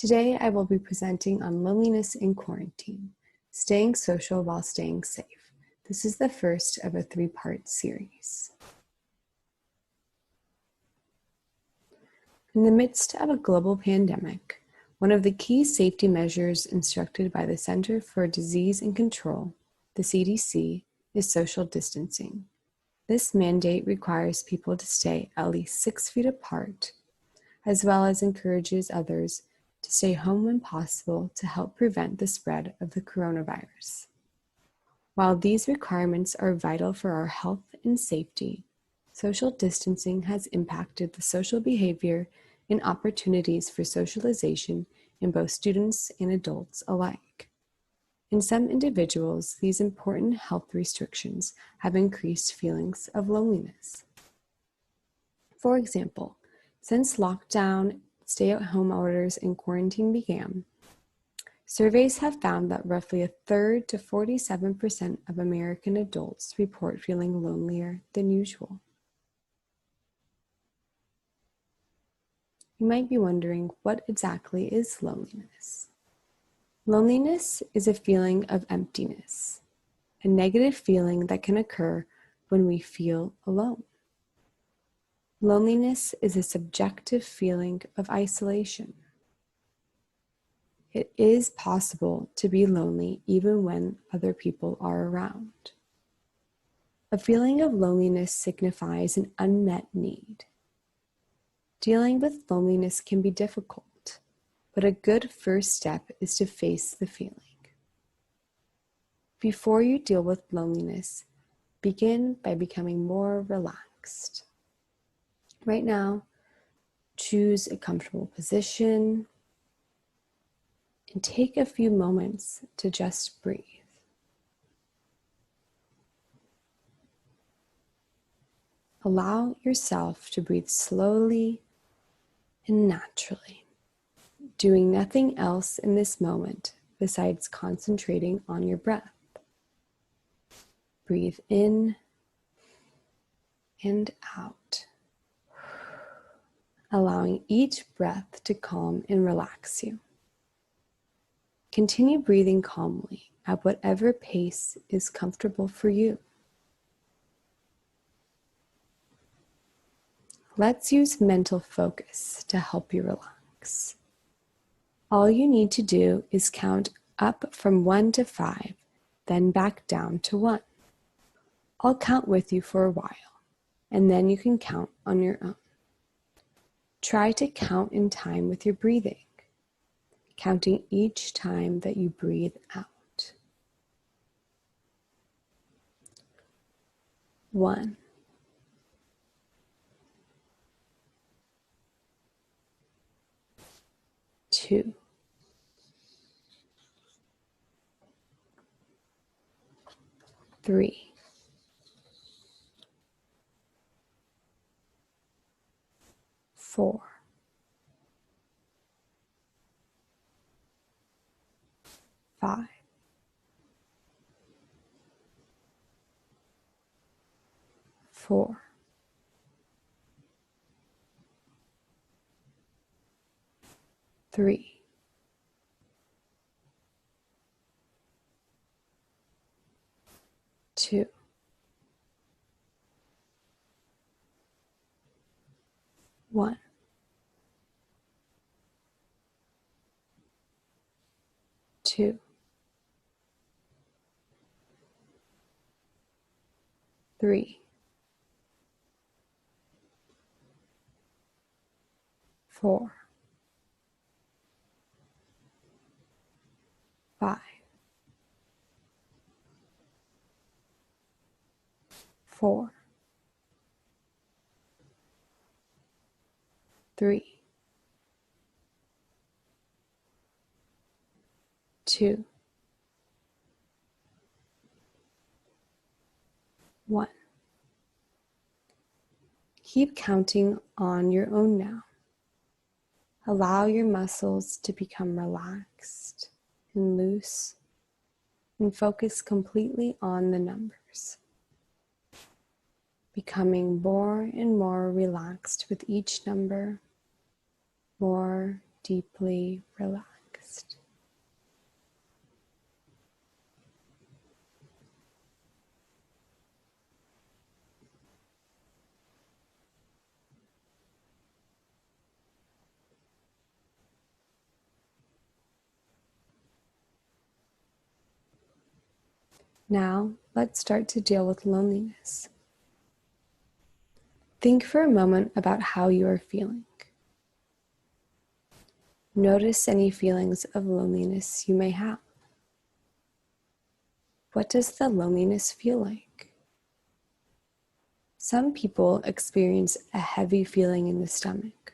Today, I will be presenting on loneliness in quarantine, staying social while staying safe. This is the first of a three-part series. In the midst of a global pandemic, one of the key safety measures instructed by the Center for Disease and Control, the CDC, is social distancing. This mandate requires people to stay at least 6 feet apart, as well as encourages others to stay home when possible to help prevent the spread of the coronavirus. While these requirements are vital for our health and safety, social distancing has impacted the social behavior and opportunities for socialization in both students and adults alike. In some individuals, these important health restrictions have increased feelings of loneliness. For example, since lockdown, stay-at-home orders, and quarantine began, surveys have found that roughly a third to 47% of American adults report feeling lonelier than usual. You might be wondering, what exactly is loneliness? Loneliness is a feeling of emptiness, a negative feeling that can occur when we feel alone. Loneliness is a subjective feeling of isolation. It is possible to be lonely even when other people are around. A feeling of loneliness signifies an unmet need. Dealing with loneliness can be difficult, but a good first step is to face the feeling. Before you deal with loneliness, begin by becoming more relaxed. Right now, choose a comfortable position and take a few moments to just breathe. Allow yourself to breathe slowly and naturally, doing nothing else in this moment besides concentrating on your breath. Breathe in and out, allowing each breath to calm and relax you. Continue breathing calmly at whatever pace is comfortable for you. Let's use mental focus to help you relax. All you need to do is count up from 1 to 5, then back down to 1. I'll count with you for a while, and then you can count on your own. Try to count in time with your breathing, counting each time that you breathe out. 1. 2. 3. 4. 5. 4. 3. 2. 1. 2. 3. 4. 5. 4. 3. 2. 1. Keep counting on your own now. Allow your muscles to become relaxed and loose, and focus completely on the numbers. Becoming more and more relaxed with each number, more deeply relaxed. Now, let's start to deal with loneliness. Think for a moment about how you are feeling. Notice any feelings of loneliness you may have. What does the loneliness feel like? Some people experience a heavy feeling in the stomach,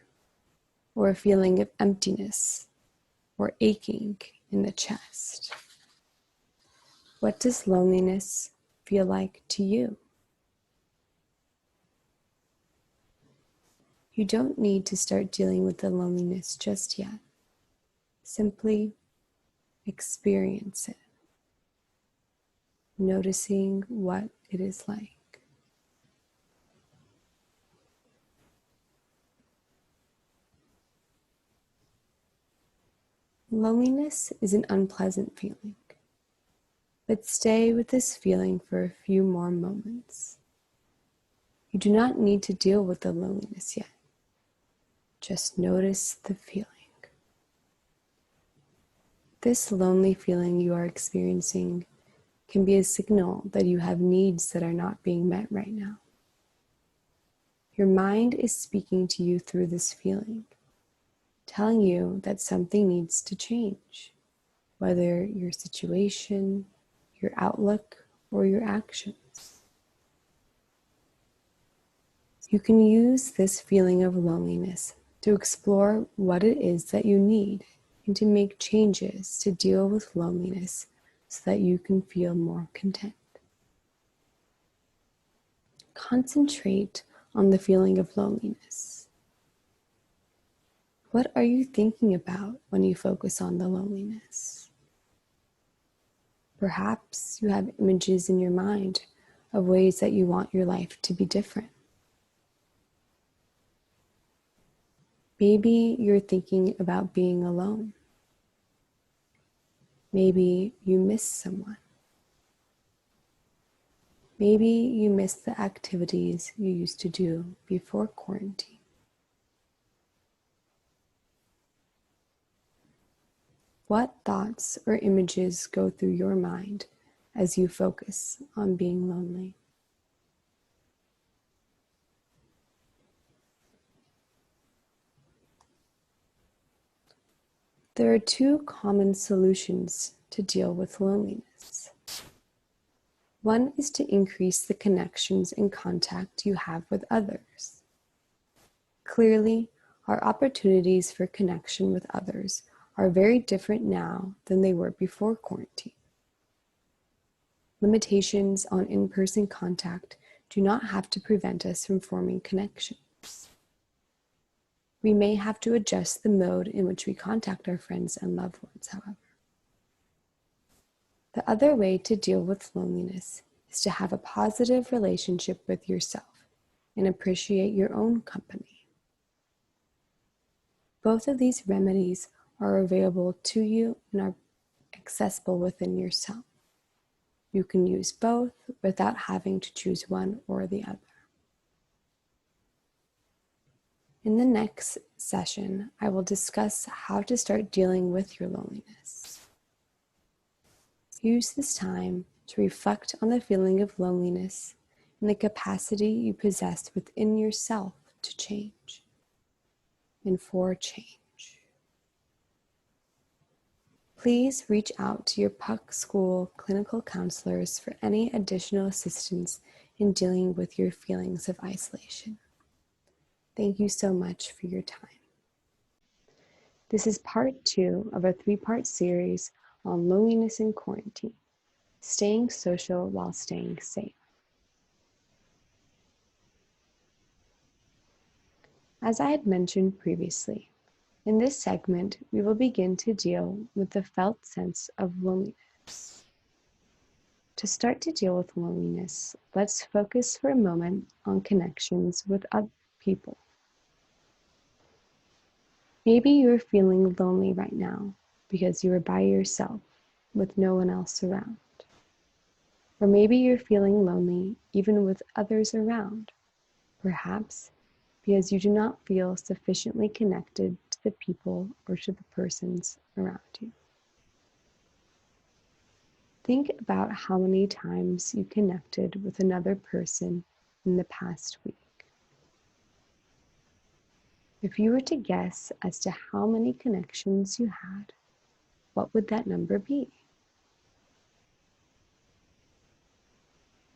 or a feeling of emptiness, or aching in the chest. What does loneliness feel like to you? You don't need to start dealing with the loneliness just yet. Simply experience it, noticing what it is like. Loneliness is an unpleasant feeling, but stay with this feeling for a few more moments. You do not need to deal with the loneliness yet. Just notice the feeling. This lonely feeling you are experiencing can be a signal that you have needs that are not being met right now. Your mind is speaking to you through this feeling, telling you that something needs to change, whether your situation, your outlook, or your actions. You can use this feeling of loneliness to explore what it is that you need and to make changes to deal with loneliness so that you can feel more content. Concentrate on the feeling of loneliness. What are you thinking about when you focus on the loneliness? Perhaps you have images in your mind of ways that you want your life to be different. Maybe you're thinking about being alone. Maybe you miss someone. Maybe you miss the activities you used to do before quarantine. What thoughts or images go through your mind as you focus on being lonely? There are two common solutions to deal with loneliness. One is to increase the connections and contact you have with others. Clearly, our opportunities for connection with others are very different now than they were before quarantine. Limitations on in-person contact do not have to prevent us from forming connections. We may have to adjust the mode in which we contact our friends and loved ones, however. The other way to deal with loneliness is to have a positive relationship with yourself and appreciate your own company. Both of these remedies are available to you and are accessible within yourself. You can use both without having to choose one or the other. In the next session, I will discuss how to start dealing with your loneliness. Use this time to reflect on the feeling of loneliness and the capacity you possess within yourself to change and for change. Please reach out to your Puck School clinical counselors for any additional assistance in dealing with your feelings of isolation. Thank you so much for your time. This is part 2 of a 3-part series on loneliness in quarantine, staying social while staying safe. As I had mentioned previously, in this segment, we will begin to deal with the felt sense of loneliness. To start to deal with loneliness, let's focus for a moment on connections with other people. Maybe you're feeling lonely right now because you are by yourself with no one else around. Or maybe you're feeling lonely even with others around, perhaps because you do not feel sufficiently connected to the people or to the persons around you. Think about how many times you connected with another person in the past week. If you were to guess as to how many connections you had, what would that number be?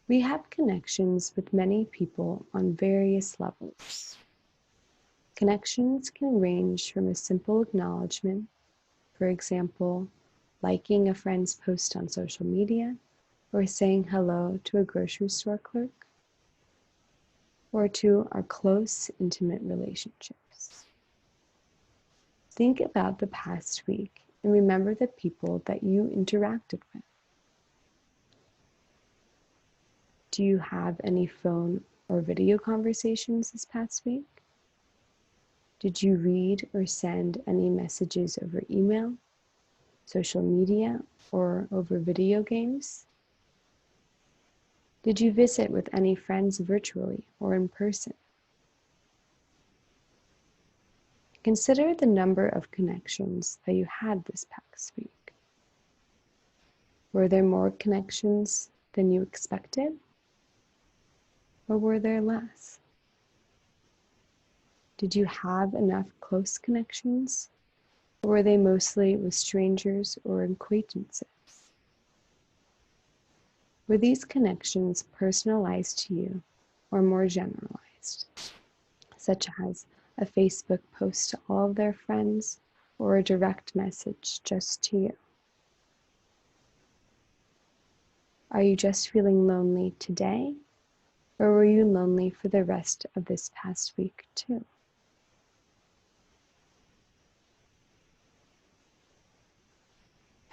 We have connections with many people on various levels. Connections can range from a simple acknowledgement, for example, liking a friend's post on social media, or saying hello to a grocery store clerk, or to our close, intimate relationships. Think about the past week and remember the people that you interacted with. Do you have any phone or video conversations this past week? Did you read or send any messages over email, social media, or over video games? Did you visit with any friends virtually or in person? Consider the number of connections that you had this past week. Were there more connections than you expected? Or were there less? Did you have enough close connections? Or were they mostly with strangers or acquaintances? Were these connections personalized to you or more generalized, such as a Facebook post to all of their friends or a direct message just to you? Are you just feeling lonely today? Or were you lonely for the rest of this past week too?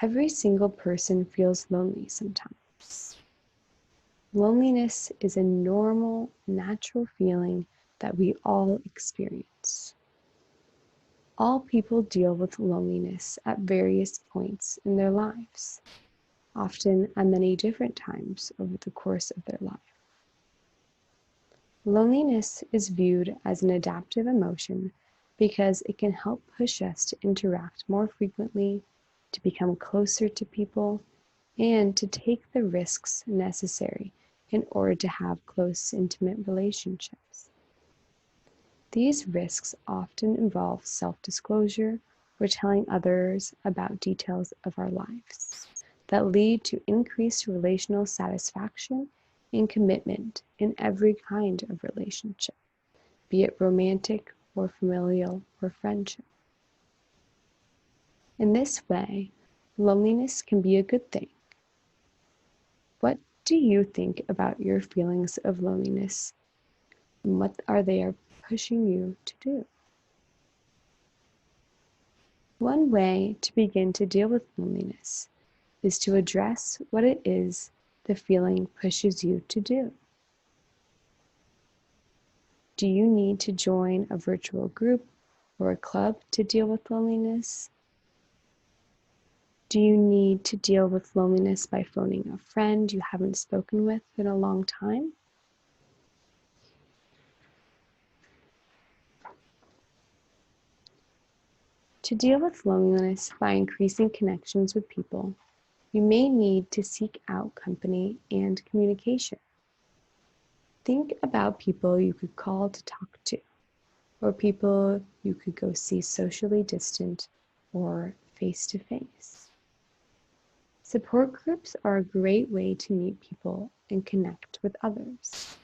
Every single person feels lonely sometimes. Loneliness is a normal, natural feeling that we all experience. All people deal with loneliness at various points in their lives, often at many different times over the course of their life. Loneliness is viewed as an adaptive emotion because it can help push us to interact more frequently, to become closer to people, and to take the risks necessary in order to have close, intimate relationships. These risks often involve self-disclosure or telling others about details of our lives that lead to increased relational satisfaction and commitment in every kind of relationship, be it romantic or familial or friendship. In this way, loneliness can be a good thing. What do you think about your feelings of loneliness, and what are they pushing you to do? One way to begin to deal with loneliness is to address what it is the feeling pushes you to do. Do you need to join a virtual group or a club to deal with loneliness? Do you need to deal with loneliness by phoning a friend you haven't spoken with in a long time? To deal with loneliness by increasing connections with people, you may need to seek out company and communication. Think about people you could call to talk to, or people you could go see socially distant or face to face. Support groups are a great way to meet people and connect with others,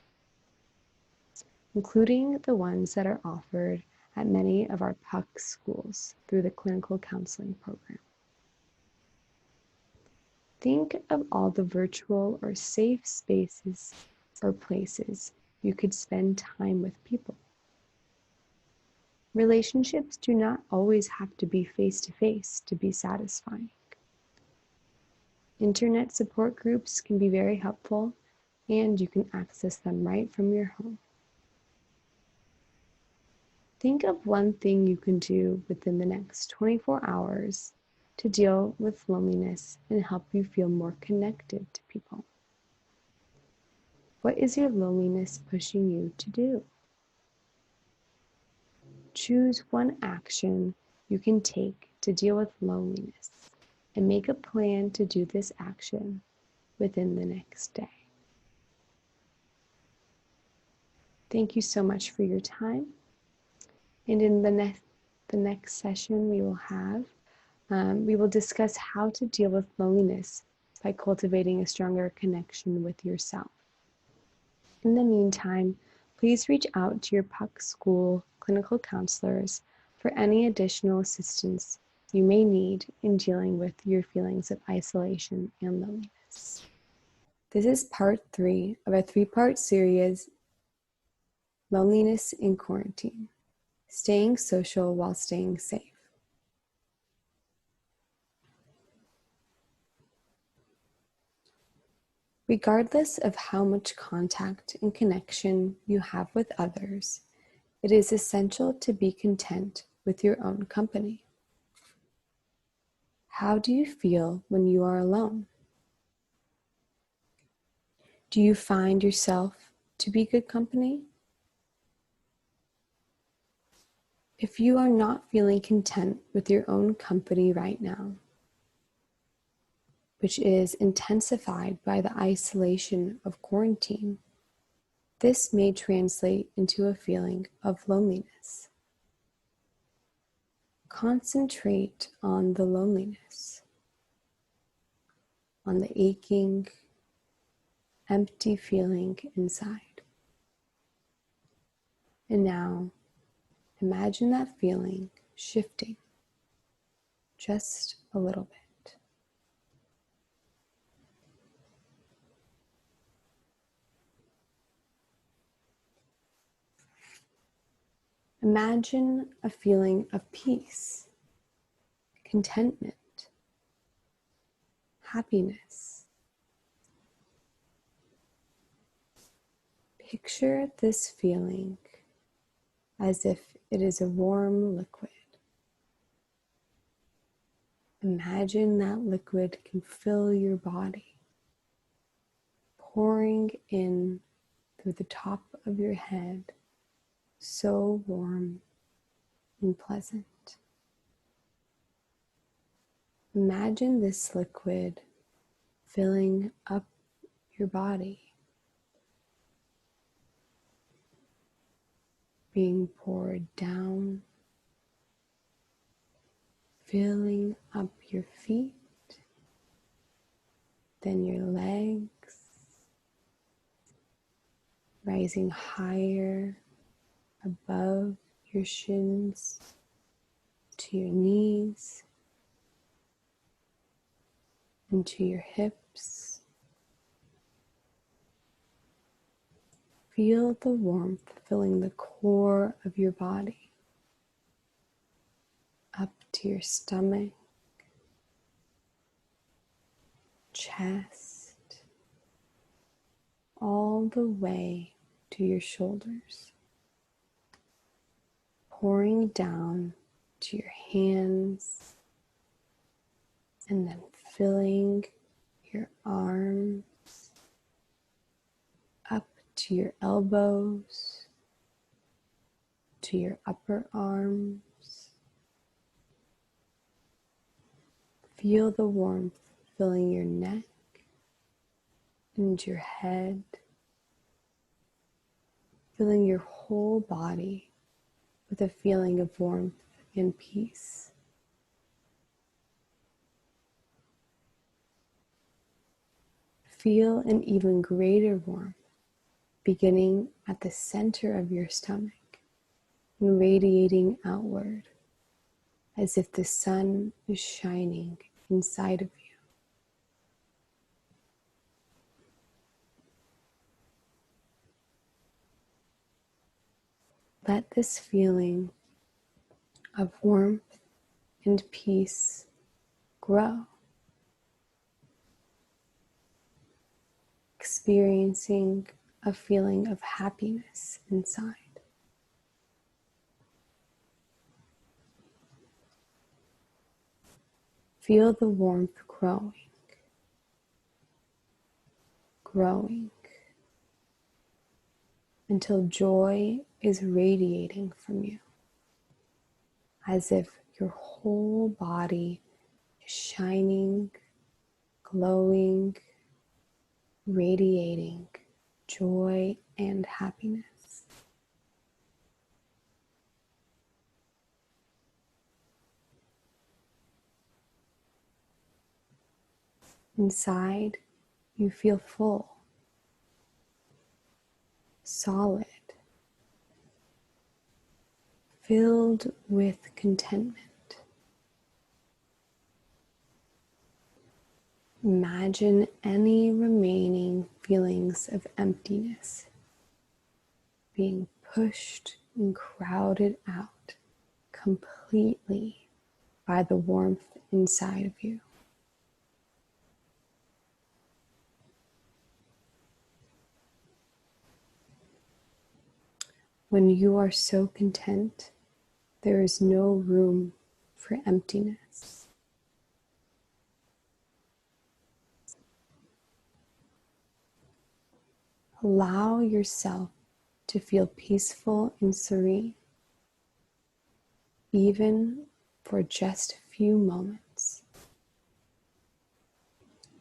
including the ones that are offered at many of our PUC schools through the clinical counseling program. Think of all the virtual or safe spaces or places you could spend time with people. Relationships do not always have to be face-to-face to be satisfying. Internet support groups can be very helpful, and you can access them right from your home. Think of one thing you can do within the next 24 hours to deal with loneliness and help you feel more connected to people. What is your loneliness pushing you to do? Choose one action you can take to deal with loneliness and make a plan to do this action within the next day. Thank you so much for your time. And in the next session we will discuss how to deal with loneliness by cultivating a stronger connection with yourself. In the meantime, please reach out to your Puck School clinical counselors for any additional assistance you may need in dealing with your feelings of isolation and loneliness. This is part 3 of a 3-part series, Loneliness in Quarantine, Staying Social While Staying Safe. Regardless of how much contact and connection you have with others, it is essential to be content with your own company. How do you feel when you are alone? Do you find yourself to be good company? If you are not feeling content with your own company right now, which is intensified by the isolation of quarantine, this may translate into a feeling of loneliness. Concentrate on the loneliness, on the aching, empty feeling inside. And now, imagine that feeling shifting just a little bit. Imagine a feeling of peace, contentment, happiness. Picture this feeling as if it is a warm liquid. Imagine that liquid can fill your body, pouring in through the top of your head, so warm and pleasant. Imagine this liquid filling up your body, being poured down, filling up your feet, then your legs, rising higher above your shins to your knees and to your hips. Feel the warmth filling the core of your body, up to your stomach, chest, all the way to your shoulders, pouring down to your hands, and then filling your arms up to your elbows, to your upper arms. Feel the warmth filling your neck and your head, filling your whole body with a feeling of warmth and peace. Feel an even greater warmth beginning at the center of your stomach and radiating outward as if the sun is shining inside of you. Let this feeling of warmth and peace grow, experiencing a feeling of happiness inside. Feel the warmth growing, until joy is radiating from you, as if your whole body is shining, glowing, radiating joy and happiness. Inside, you feel full, solid, filled with contentment. Imagine any remaining feelings of emptiness being pushed and crowded out completely by the warmth inside of you. When you are so content, there is no room for emptiness. Allow yourself to feel peaceful and serene, even for just a few moments.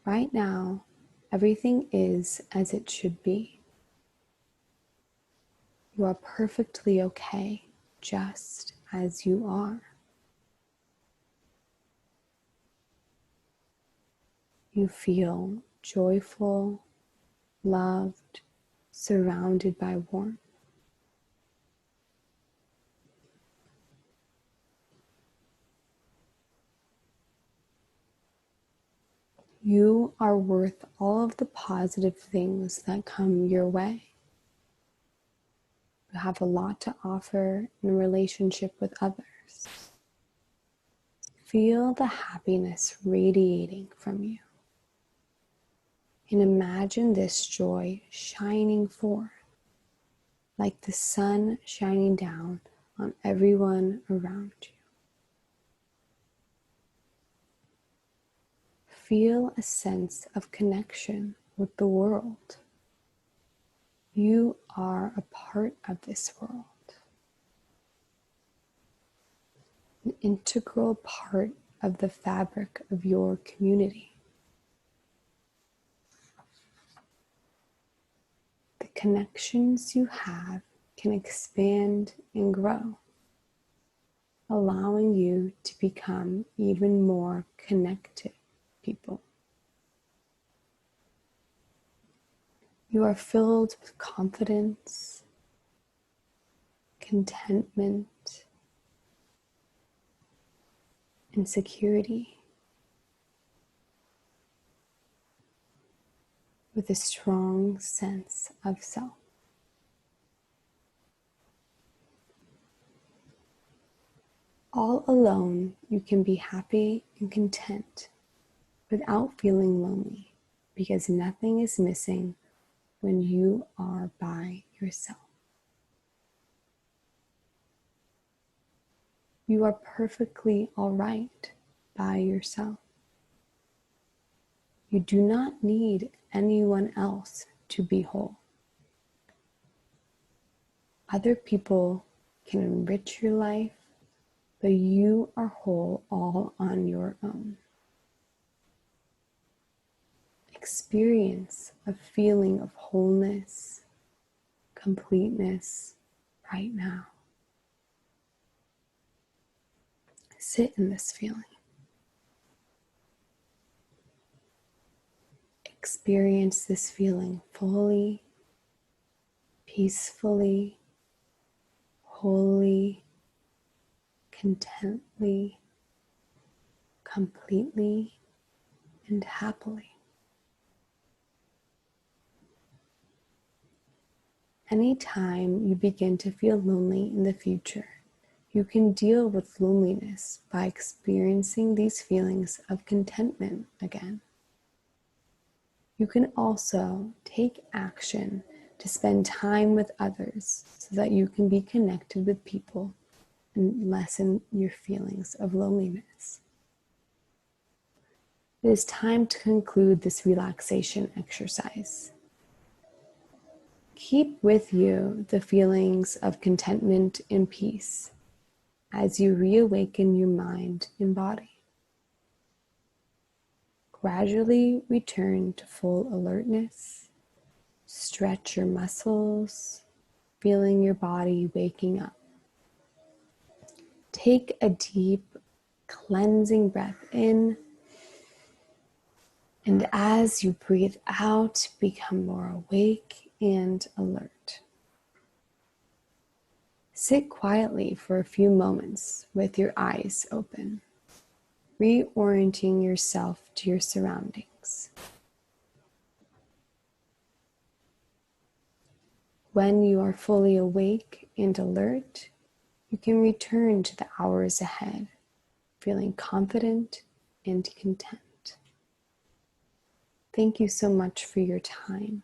Right now, everything is as it should be. You are perfectly okay, just as you are. You feel joyful, loved, surrounded by warmth. You are worth all of the positive things that come your way. You have a lot to offer in a relationship with others. Feel the happiness radiating from you. And imagine this joy shining forth, like the sun shining down on everyone around you. Feel a sense of connection with the world. You are a part of this world, an integral part of the fabric of your community. The connections you have can expand and grow, allowing you to become even more connected people. You are filled with confidence, contentment, and security, with a strong sense of self. All alone, you can be happy and content without feeling lonely, because nothing is missing when you are by yourself. You are perfectly all right by yourself. You do not need anyone else to be whole. Other people can enrich your life, but you are whole all on your own. Experience a feeling of wholeness, completeness right now. Sit in this feeling. Experience this feeling fully, peacefully, wholly, contently, completely, and happily. Anytime you begin to feel lonely in the future, you can deal with loneliness by experiencing these feelings of contentment again. You can also take action to spend time with others so that you can be connected with people and lessen your feelings of loneliness. it is time to conclude this relaxation exercise. Keep with you the feelings of contentment and peace as you reawaken your mind and body. Gradually return to full alertness. Stretch your muscles, feeling your body waking up. Take a deep, cleansing breath in, and as you breathe out, become more awake and alert. Sit quietly for a few moments with your eyes open, reorienting yourself to your surroundings. When you are fully awake and alert, you can return to the hours ahead, feeling confident and content. Thank you so much for your time.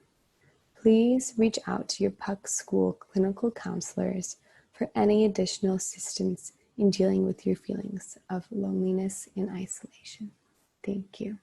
Please reach out to your Puck School clinical counselors for any additional assistance in dealing with your feelings of loneliness and isolation. Thank you.